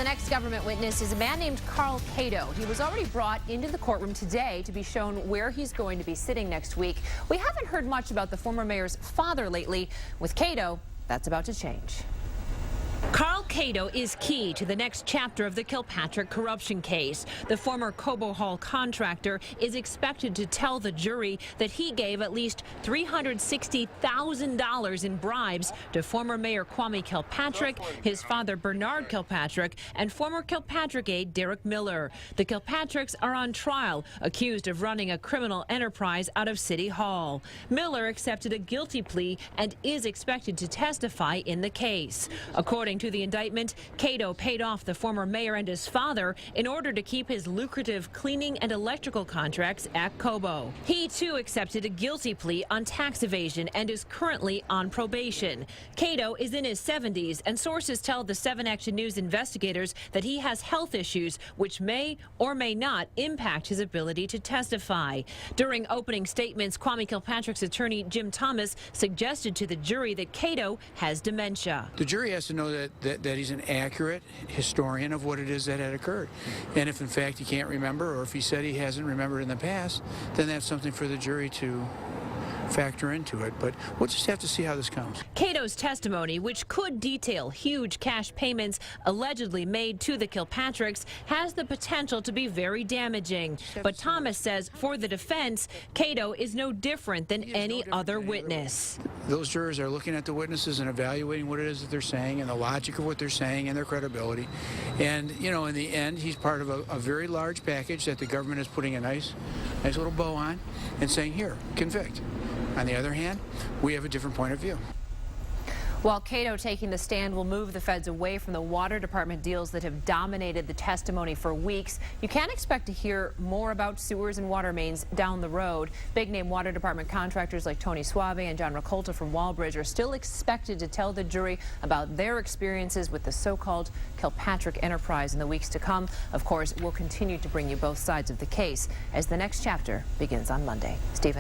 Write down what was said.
The next government witness is a man named Carl Cato. He was already brought into the courtroom today to be shown where he's going to be sitting next week. We haven't heard much about the former mayor's father lately. With Cato, that's about to change. Carl Cato is key to the next chapter of the Kilpatrick corruption case. The former Cobo Hall contractor is expected to tell the jury that he gave at least $360,000 in bribes to former Mayor Kwame Kilpatrick, his father Bernard Kilpatrick, and former Kilpatrick aide Derek Miller. The Kilpatricks are on trial, accused of running a criminal enterprise out of City Hall. Miller accepted a guilty plea and is expected to testify in the case. According to the indictment, Cato paid off the former mayor and his father in order to keep his lucrative cleaning and electrical contracts at Cobo. He too accepted a guilty plea on tax evasion and is currently on probation. Cato is in his 70s, and sources tell the 7 Action News investigators that he has health issues which may or may not impact his ability to testify. During opening statements, Kwame Kilpatrick's attorney Jim Thomas suggested to the jury that Cato has dementia. The jury has to know that he's an accurate historian of what it is that had occurred. And if in fact he can't remember, or if he said he hasn't remembered in the past, then that's something for the jury to factor into it. But we'll just have to see how this comes. Cato's testimony, which could detail huge cash payments allegedly made to the Kilpatricks, has the potential to be very damaging. But Thomas says for the defense, Cato is no different than any other witness. Those jurors are looking at the witnesses and evaluating what it is that they're saying and the logic of what they're saying and their credibility. And, you know, in the end, he's part of a very large package that the government is putting a nice little bow on and saying, here, convict. On the other hand, we have a different point of view. While Cato taking the stand will move the feds away from the water department deals that have dominated the testimony for weeks, you can expect to hear more about sewers and water mains down the road. Big-name water department contractors like Tony Suave and John Ricolta from Walbridge are still expected to tell the jury about their experiences with the so-called Kilpatrick enterprise in the weeks to come. Of course, we'll continue to bring you both sides of the case as the next chapter begins on Monday. Stephen.